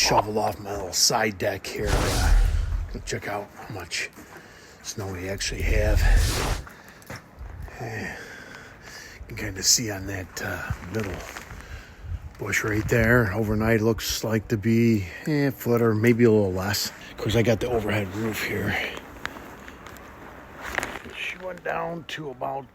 shovel off my little side deck here. Check out how much snow we actually have. You can kind of see on that middle bush right there. Overnight looks like to be a foot or maybe a little less. Of course, I got the overhead roof here. She went down to about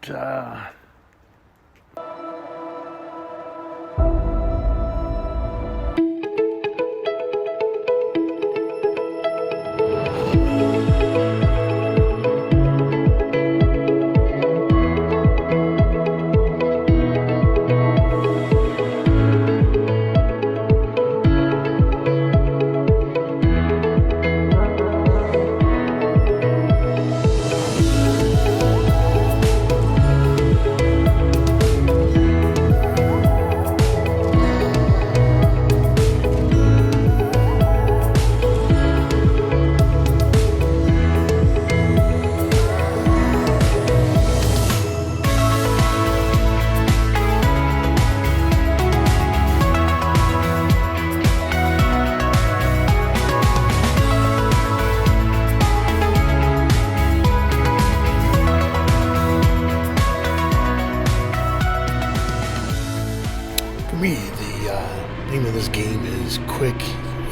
me, the name of this game is quick,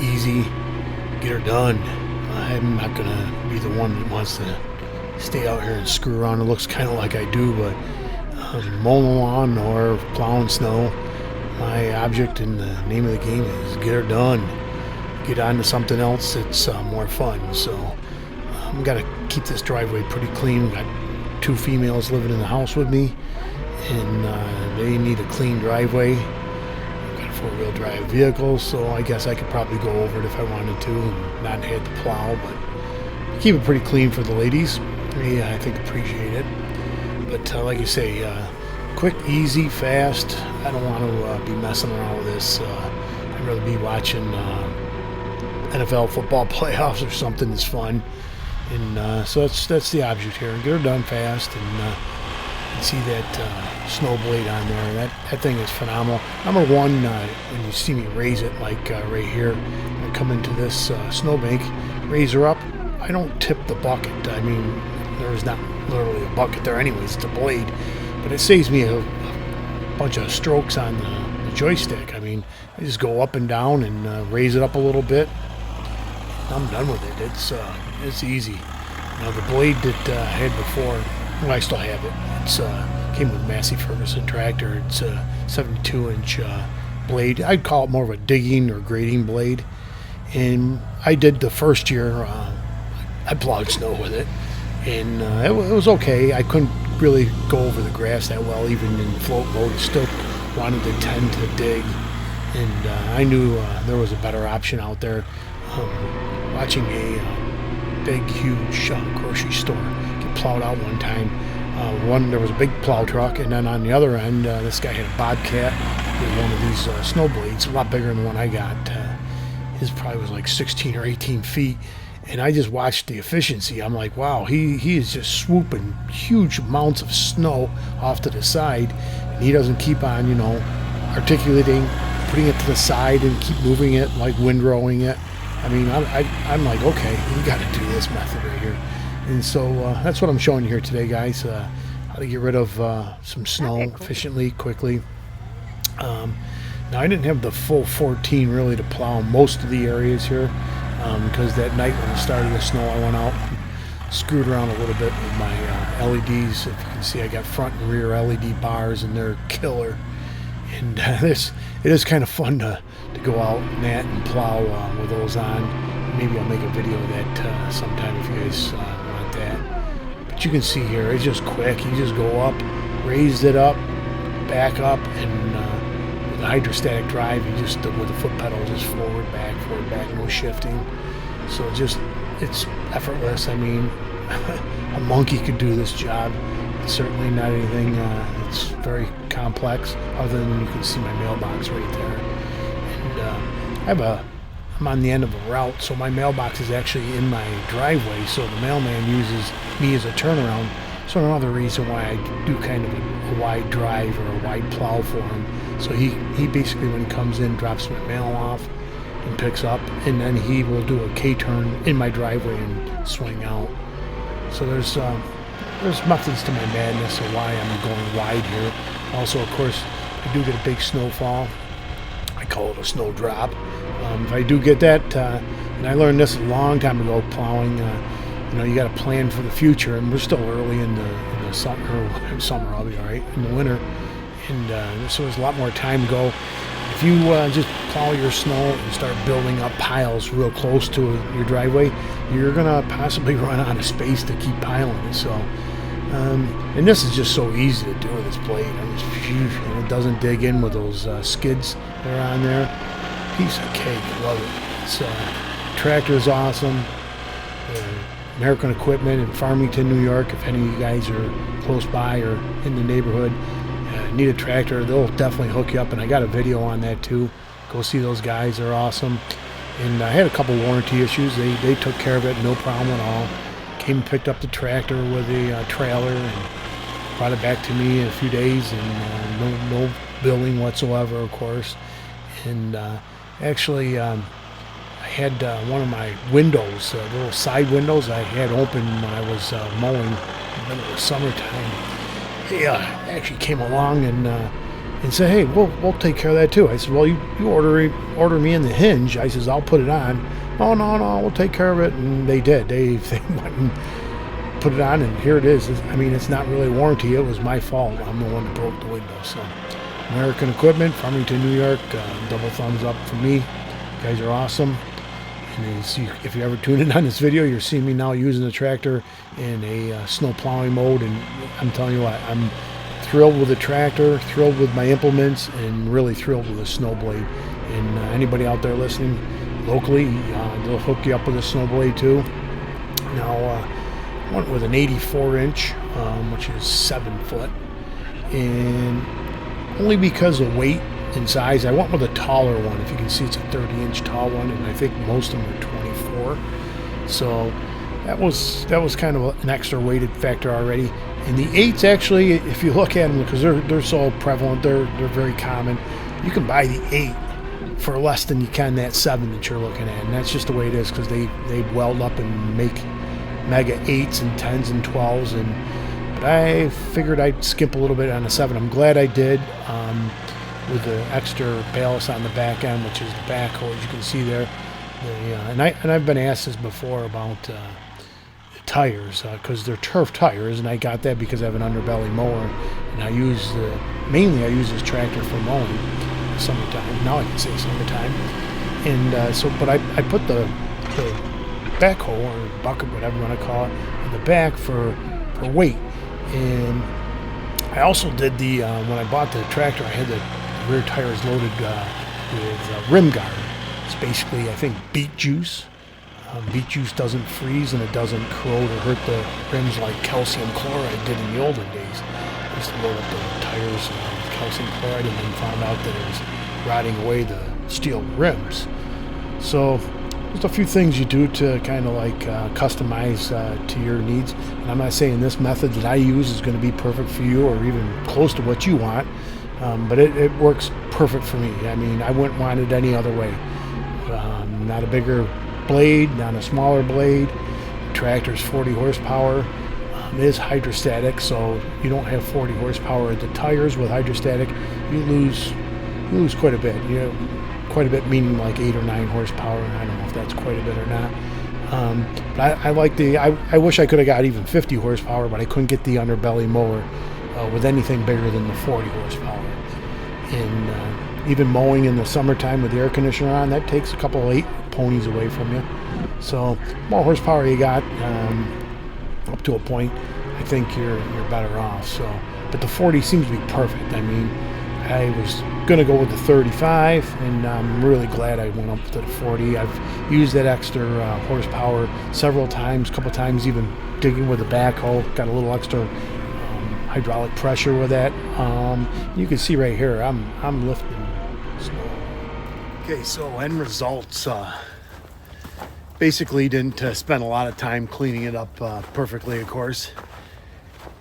easy, get her done. I'm not going to be the one that wants to stay out here and screw around. It looks kind of like I do, but mowing the lawn or plowing snow, my object and the name of the game is get her done. Get on to something else that's more fun. So I've got to keep this driveway pretty clean. Got 2 females living in the house with me, and they need a clean driveway. 4-wheel drive vehicle, so I guess I could probably go over it if I wanted to and not have to plow, but keep it pretty clean for the ladies. Yeah, I think appreciate it. But like you say, quick, easy, fast. I don't want to be messing around with this. I'd rather be watching NFL football playoffs or something that's fun. And so that's the object here. Get her done fast, and see that snow blade on there. That thing is phenomenal. Number one, when you see me raise it, like right here, I come into this snowbank, raise her up. I don't tip the bucket. I mean, there's not literally a bucket there anyways. It's a blade, but it saves me a bunch of strokes on the joystick. I mean, I just go up and down and raise it up a little bit. I'm done with it. It's easy. Now the blade that I had before, well, I still have it. It's came with Massey Ferguson tractor. It's a 72-inch blade. I'd call it more of a digging or grading blade. And I did the first year. I plowed snow with it, and it was okay. I couldn't really go over the grass that well, even in float mode. I still wanted to tend to dig, and I knew there was a better option out there. Watching a big, huge grocery store get plowed out one time. There was a big plow truck, and then on the other end, this guy had a Bobcat with one of these snow blades, a lot bigger than the one I got. His probably was like 16 or 18 feet, and I just watched the efficiency. I'm like, wow, he is just swooping huge amounts of snow off to the side, and he doesn't keep on, articulating, putting it to the side and keep moving it, like windrowing it. I mean, I'm like, okay, we got to do this method right here. And so that's what I'm showing you here today, guys. How to get rid of some snow efficiently, quickly. Now, I didn't have the full 14 really to plow most of the areas here, because that night when it started to snow, I went out and screwed around a little bit with my LEDs. If you can see, I got front and rear LED bars, and they're killer. And it is kind of fun to go out and plow with those on. Maybe I'll make a video of that sometime if you guys want that. But you can see here, it's just quick. You just go up, raise it up, back up, and with a hydrostatic drive, you just, with the foot pedal, just forward, back, no shifting. So it's effortless. I mean, a monkey could do this job. It's certainly not anything that's very complex, other than you can see my mailbox right there. And I'm on the end of a route, so my mailbox is actually in my driveway, so the mailman uses me as a turnaround. So another reason why I do kind of a wide drive or a wide plow for him. So he basically, when he comes in, drops my mail off, and picks up, and then he will do a K-turn in my driveway and swing out. So there's methods to my madness of why I'm going wide here. Also, of course, I do get a big snowfall. I call it a snow drop. If I do get that, and I learned this a long time ago plowing, you got to plan for the future, and we're still early in the summer, I'll be all right, in the winter, and so there's a lot more time to go. If you just plow your snow and start building up piles real close to your driveway, you're going to possibly run out of space to keep piling it. So, and this is just so easy to do with this blade. And it doesn't dig in with those skids that are on there. Piece of cake, love it. It's tractor is awesome. American Equipment in Farmington, New York. If any of you guys are close by or in the neighborhood, need a tractor, they'll definitely hook you up, and I got a video on that too. Go see those guys, they're awesome. And I had a couple warranty issues. They took care of it, no problem at all. Came and picked up the tractor with a trailer and brought it back to me in a few days, and no billing whatsoever, of course. And actually I had one of my windows, little side windows I had open when I was mowing in the middle of the summertime. He actually came along and said, "Hey, we'll take care of that too." I said, "Well, you order me in the hinge." I says, "I'll put it on." "Oh, no, we'll take care of it." And they did. They went and put it on, and here it is. I mean, it's not really warranty. It was my fault. I'm the one that broke the window. So, American Equipment, Farmington, New York. Double thumbs up for me. You guys are awesome. And if you ever tune in on this video, you're seeing me now using the tractor in a snow plowing mode, and I'm telling you what, I'm thrilled with the tractor, thrilled with my implements, and really thrilled with the snow blade. And anybody out there listening locally, they'll hook you up with a snow blade too. Now, I went with an 84-inch, which is 7 foot, and only because of weight and size, I went with a taller one. If you can see, it's a 30-inch tall one, and I think most of them are 24. So that was kind of an extra weighted factor already. And the 8s, actually, if you look at them, because they're so prevalent, they're very common. You can buy the 8 for less than you can that 7 that you're looking at, and that's just the way it is, because they weld up and make mega 8s and 10s and 12s. But I figured I'd skimp a little bit on the 7. I'm glad I did. With the extra ballast on the back end, which is the backhoe, as you can see there. And I've been asked this before about the tires, because they're turf tires, and I got that because I have an underbelly mower, and I use mainly this tractor for mowing summertime. Now I can say summertime. And but I put the backhoe or bucket, whatever you want to call it, in the back for weight. And I also did when I bought the tractor, I had the rear tires loaded with rim guard. It's basically, I think, beet juice. Beet juice doesn't freeze, and it doesn't corrode or hurt the rims like calcium chloride did in the olden days. I used to load up the tires with calcium chloride, and then found out that it was rotting away the steel rims. So there's a few things you do to kind of like customize to your needs. And I'm not saying this method that I use is going to be perfect for you or even close to what you want. But it works perfect for me. I mean, I wouldn't want it any other way. Not a bigger blade, not a smaller blade. The tractor's 40 horsepower. It is hydrostatic, so you don't have 40 horsepower at the tires with hydrostatic. You lose quite a bit. Quite a bit meaning like 8 or 9 horsepower. I don't know if that's quite a bit or not. But I like I wish I could have got even 50 horsepower, but I couldn't get the underbelly mower with anything bigger than the 40 horsepower. And even mowing in the summertime with the air conditioner on, that takes a couple of 8 ponies away from you. So more horsepower you got, up to a point, I think you're better off. So, but the 40 seems to be perfect. I mean, I was going to go with the 35, and I'm really glad I went up to the 40. I've used that extra horsepower several times, a couple times even digging with the backhoe, got a little extra hydraulic pressure with that. You can see right here, I'm lifting snow. Okay, so end results. Basically didn't spend a lot of time cleaning it up perfectly, of course.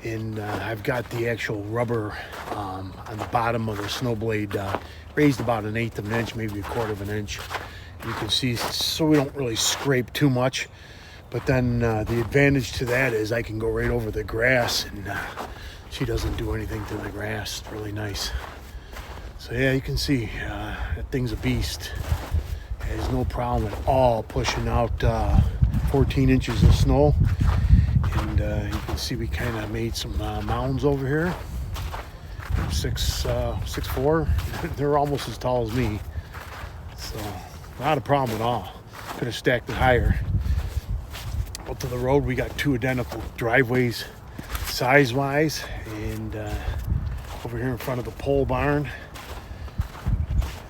And I've got the actual rubber on the bottom of the snow blade raised about 1/8 of an inch, maybe 1/4 of an inch. You can see, so we don't really scrape too much. But then the advantage to that is I can go right over the grass, and she doesn't do anything to the grass. It's really nice. So yeah, you can see that thing's a beast. There's no problem at all pushing out 14 inches of snow. And you can see we kind of made some mounds over here. 6'4". They're almost as tall as me. So not a problem at all. Could have stacked it higher. Out to the road, we got two identical driveways size-wise. And over here in front of the pole barn,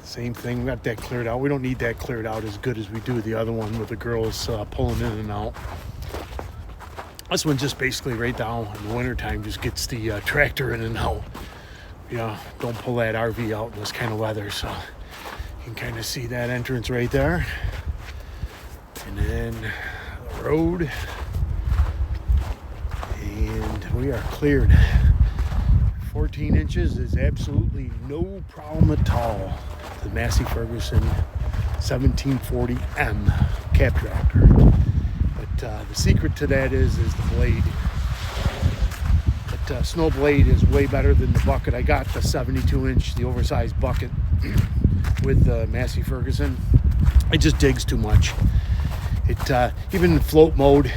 same thing. We got that cleared out. We don't need that cleared out as good as we do the other one with the girls pulling in and out. This one just basically right down in the wintertime just gets the tractor in and out. Yeah, don't pull that RV out in this kind of weather. So you can kind of see that entrance right there. And then the road. And we are cleared. 14 inches is absolutely no problem at all. The Massey Ferguson 1740M cab tractor. But the secret to that is the blade. That snow blade is way better than the bucket. I got the 72-inch, the oversized bucket with the Massey Ferguson. It just digs too much. It even in float mode,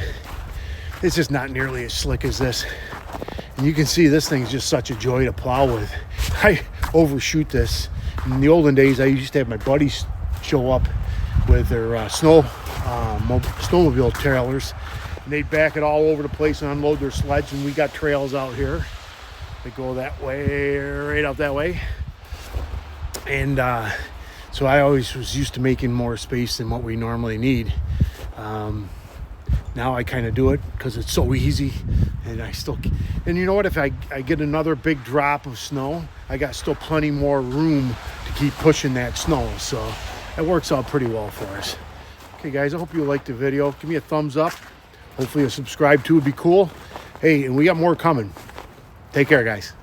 it's just not nearly as slick as this. And you can see this thing's just such a joy to plow with. I overshoot this. In the olden days, I used to have my buddies show up with their snowmobile trailers, and they'd back it all over the place and unload their sleds. And we got trails out here. They go that way, right out that way. And so I always was used to making more space than what we normally need. Now I kind of do it because it's so easy, and and you know what, if I get another big drop of snow, I got still plenty more room to keep pushing that snow. So it works out pretty well for us. Okay guys, I hope you liked the video. Give me a thumbs up. Hopefully a subscribe too would be cool. Hey, and we got more coming. Take care guys.